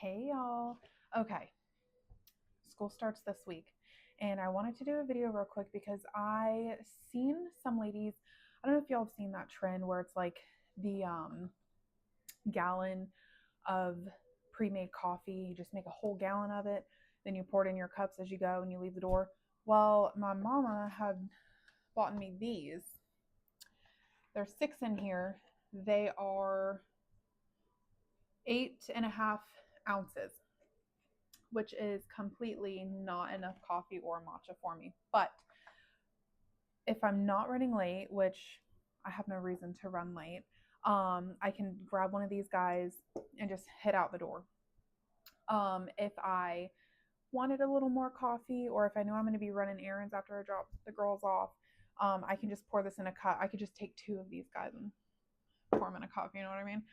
Hey y'all. Okay, school starts this week and I wanted to do a video real quick because I seen some ladies, I don't know if y'all have seen that trend where it's like the gallon of pre-made coffee, you just make a whole gallon of it, then you pour it in your cups as you go and you leave the door. Well, my mama had bought me these. There's 6 in here. They are 8.5 ounces, which is completely not enough coffee or matcha for me. But if I'm not running late, which I have no reason to run late, I can grab one of these guys and just head out the door. If I wanted a little more coffee, or if I know I'm going to be running errands after I drop the girls off, I can just pour this in a cup. I could just take 2 of these guys and pour them in a cup, you know what I mean?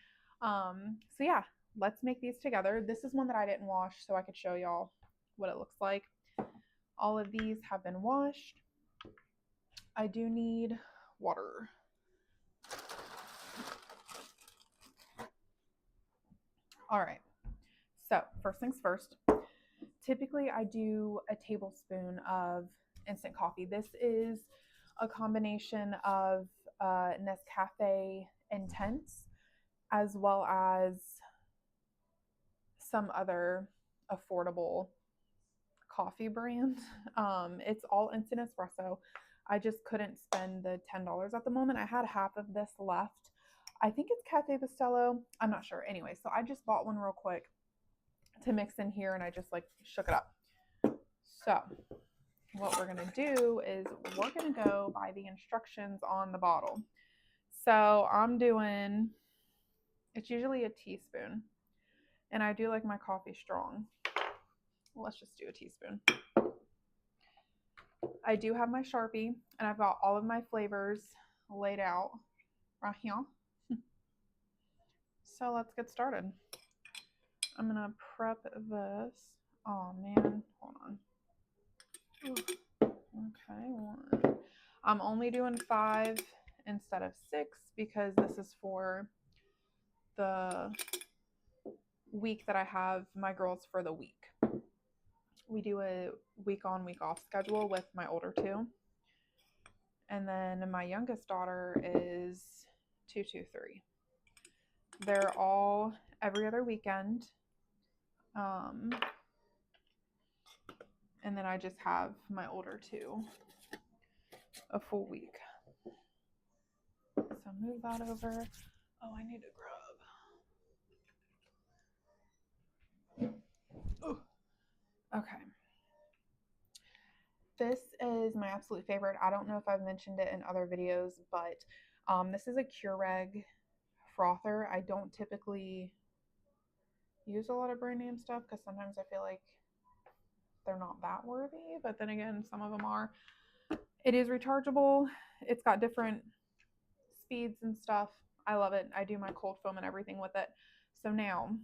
So yeah, let's make these together. This is one that I didn't wash, so I could show y'all what it looks like. All of these have been washed. I do need water. All right, so first things first. Typically, I do a tablespoon of instant coffee. This is a combination of Nescafe Intense as well as some other affordable coffee brand. It's all instant espresso. I just couldn't spend the $10 at the moment. I had half of this left. I think it's Cafe Bustelo. I'm not sure. Anyway, so I just bought one real quick to mix in here and I just like shook it up. So what we're going to do is we're going to go by the instructions on the bottle. So I'm doing, it's usually a teaspoon, and I do like my coffee strong. Let's just do a teaspoon. I do have my Sharpie, and I've got all of my flavors laid out right here. So let's get started. I'm going to prep this. Oh man, hold on. Okay, 1. I'm only doing 5 instead of 6 because this is for the week that I have my girls for the week. We do a week on, week off schedule with my older 2. And then my youngest daughter is 223. They're all every other weekend. And then I just have my older 2 a full week. So move that over. Oh, I need to grab. Oh, okay. This is my absolute favorite. I don't know if I've mentioned it in other videos, but this is a Keurig frother. I don't typically use a lot of brand name stuff because sometimes I feel like they're not that worthy, but then again, some of them are. It is rechargeable. It's got different speeds and stuff. I love it. I do my cold foam and everything with it. So now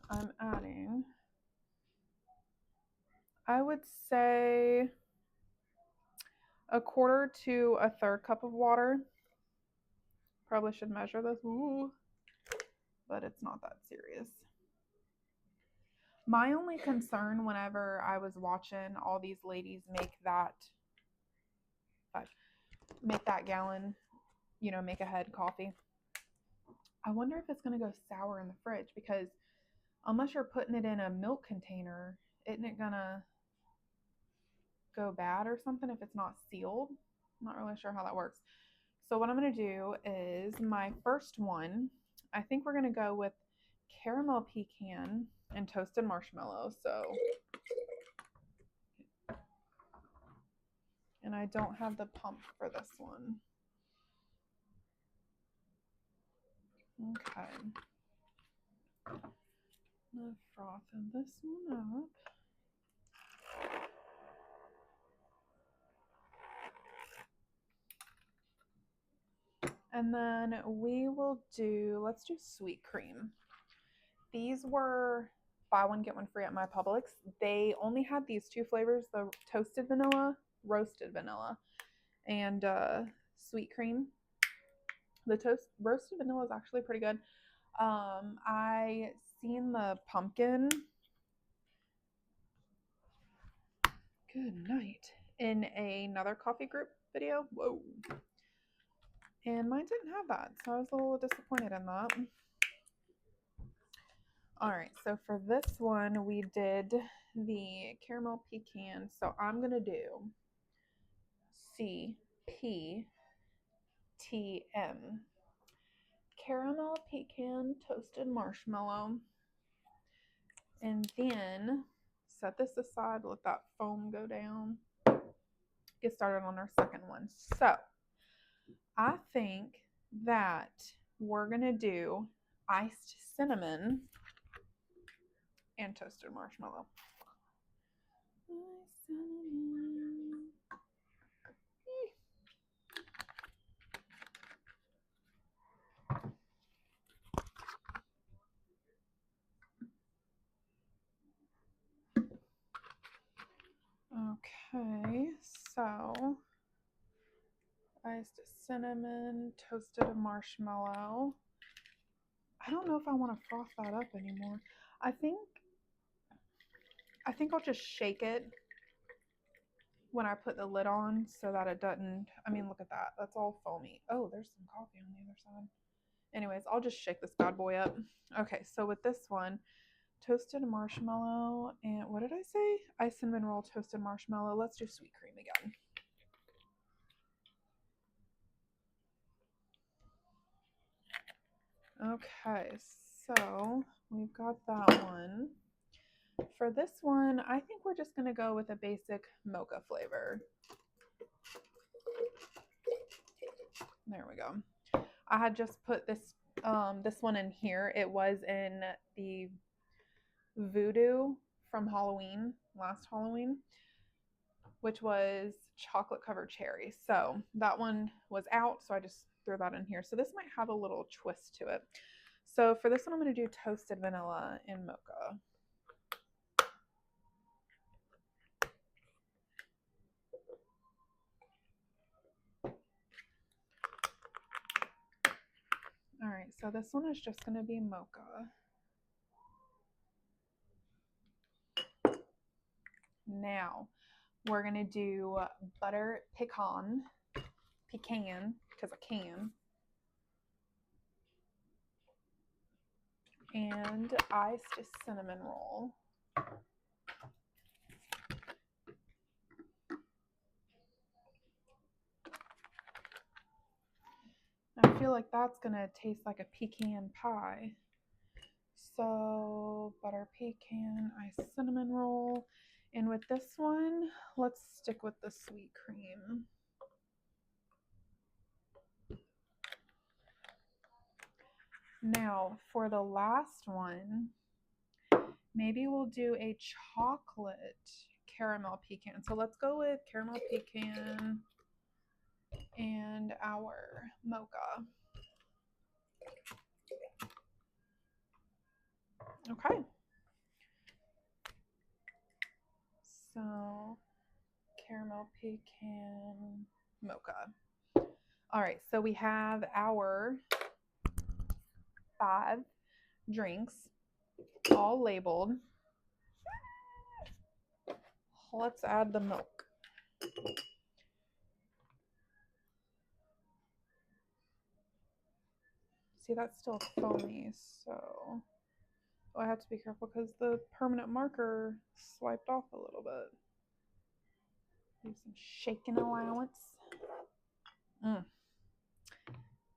I'm adding, I would say, 1/4 to 1/3 cup of water. Probably should measure this. Ooh, but it's not that serious. My only concern whenever I was watching all these ladies make that gallon, make a head coffee, I wonder if it's going to go sour in the fridge, because unless you're putting it in a milk container, isn't it going to go bad or something if it's not sealed? I'm not really sure how that works. So what I'm going to do is my first one, I think we're going to go with caramel pecan and toasted marshmallow. And I don't have the pump for this one. Okay. I'm gonna froth this one up. And then we will do, let's do sweet cream. These were buy one, get one free at my Publix. They only had these 2 flavors, the toasted vanilla, roasted vanilla, and sweet cream. The roasted vanilla is actually pretty good. I seen the pumpkin, good night, in another coffee group video. Whoa. And mine didn't have that, so I was a little disappointed in that. All right, so for this one, we did the caramel pecan. So I'm going to do CPTM. Caramel pecan toasted marshmallow. And then set this aside, let that foam go down. Get started on our second one. So I think that we're going to do iced cinnamon and toasted marshmallow. Okay, so iced cinnamon, toasted marshmallow. I don't know if I want to froth that up anymore. I think I'll just shake it when I put the lid on so that it doesn't, I mean, look at that. That's all foamy. Oh, there's some coffee on the other side. Anyways, I'll just shake this bad boy up. Okay, so with this one, toasted marshmallow and what did I say? Ice cinnamon roll, toasted marshmallow. Let's do sweet cream again. Okay, so we've got that one. For this one, I think we're just going to go with a basic mocha flavor. There we go. I had just put this one in here. It was in the Voodoo from Halloween, last Halloween, which was chocolate covered cherry. So that one was out, so I just threw that in here. So this might have a little twist to it. So for this one, I'm going to do toasted vanilla and mocha. All right, so this one is just going to be mocha. Now, we're going to do butter pecan, because I can, and iced cinnamon roll. I feel like that's going to taste like a pecan pie. So butter pecan, iced cinnamon roll. And with this one, let's stick with the sweet cream. Now, for the last one, maybe we'll do a chocolate caramel pecan. So let's go with caramel pecan and our mocha. Okay. So caramel pecan mocha. All right, so we have our 5 drinks all labeled. Let's add the milk. See, that's still foamy, so I have to be careful because the permanent marker swiped off a little bit. Leave some shaking allowance.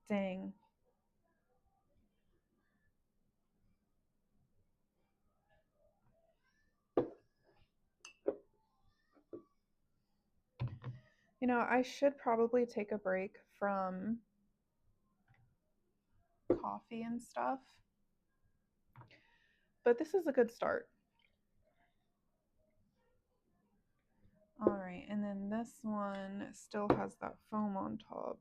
Dang. You know, I should probably take a break from coffee and stuff, but this is a good start. All right, and then this one still has that foam on top.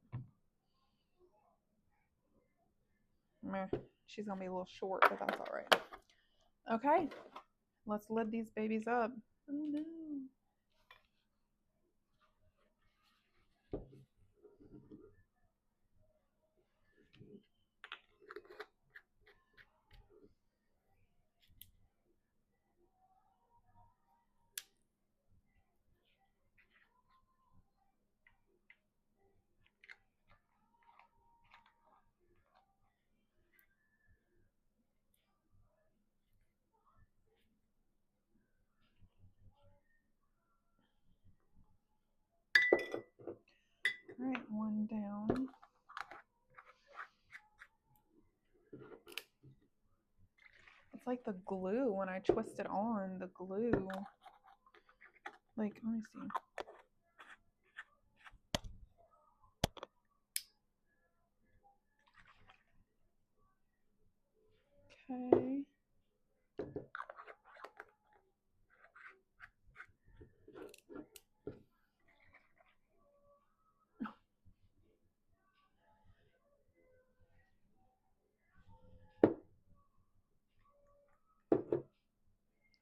Meh, she's gonna be a little short, but that's all right. Okay, let's lid these babies up. Oh no. All right, one down. It's like the glue when I twist it on, the glue. Like, let me see. Okay.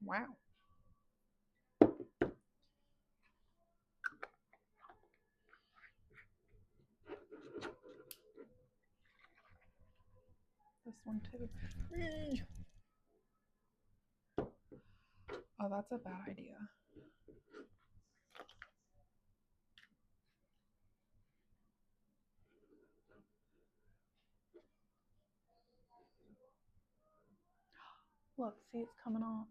Wow. This one too. Oh, that's a bad idea. Look, see, it's coming off.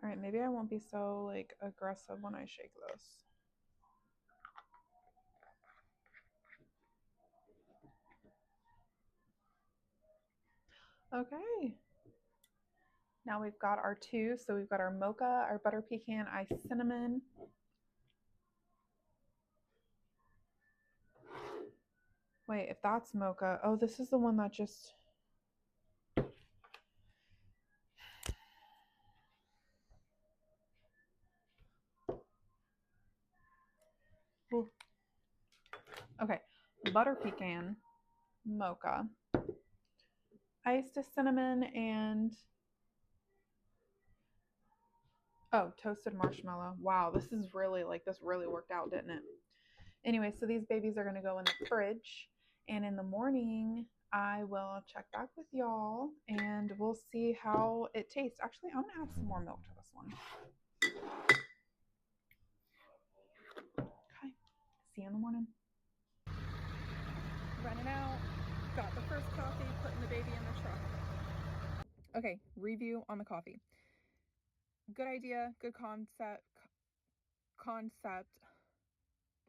All right, maybe I won't be so like aggressive when I shake this. Okay. Now we've got our two. So we've got our mocha, our butter pecan, iced cinnamon. Wait, if that's mocha, oh, this is the one that just... Ooh. Okay, butter pecan, mocha, iced cinnamon, and oh, toasted marshmallow. Wow, this is really like, this really worked out, didn't it? Anyway, so these babies are going to go in the fridge, and in the morning I will check back with y'all and we'll see how it tastes. Actually, I'm going to add some more milk to this one. Okay, see you in the morning. Running out, got the first coffee, putting the baby in the truck. Okay, review on the coffee. Good idea, good concept,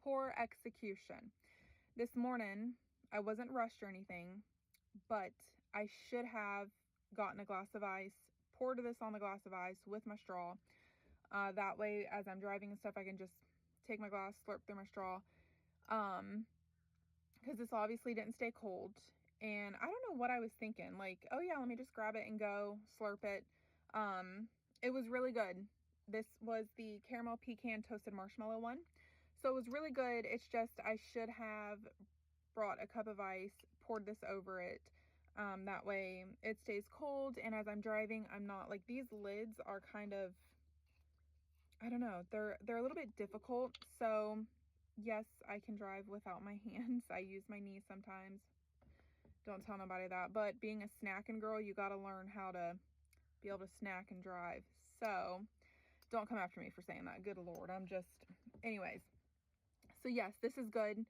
poor execution. This morning, I wasn't rushed or anything, but I should have gotten a glass of ice, poured this on the glass of ice with my straw. That way, as I'm driving and stuff, I can just take my glass, slurp through my straw. Because this obviously didn't stay cold. And I don't know what I was thinking. Like, oh yeah, let me just grab it and go slurp it. It was really good. This was the caramel pecan toasted marshmallow one. So it was really good. It's just I should have brought a cup of ice, poured this over it. That way it stays cold, and as I'm driving, I'm not like, these lids are kind of, I don't know, they're a little bit difficult. So yes, I can drive without my hands. I use my knees sometimes. Don't tell nobody that. But being a snacking girl, you got to learn how to be able to snack and drive. So don't come after me for saying that. Good Lord. I'm just, anyways. So yes, this is good.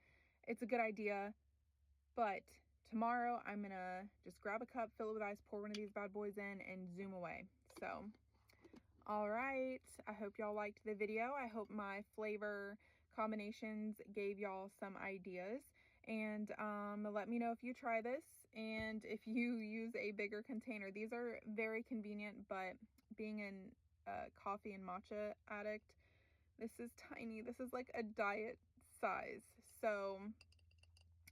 It's a good idea. But tomorrow I'm going to just grab a cup, fill it with ice, pour one of these bad boys in, and zoom away. So, all right. I hope y'all liked the video. I hope my flavor combinations gave y'all some ideas. And let me know if you try this and if you use a bigger container. These are very convenient, but being a coffee and matcha addict, this is tiny. This is like a diet size. So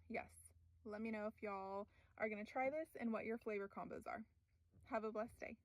yes, let me know if y'all are going to try this and what your flavor combos are. Have a blessed day.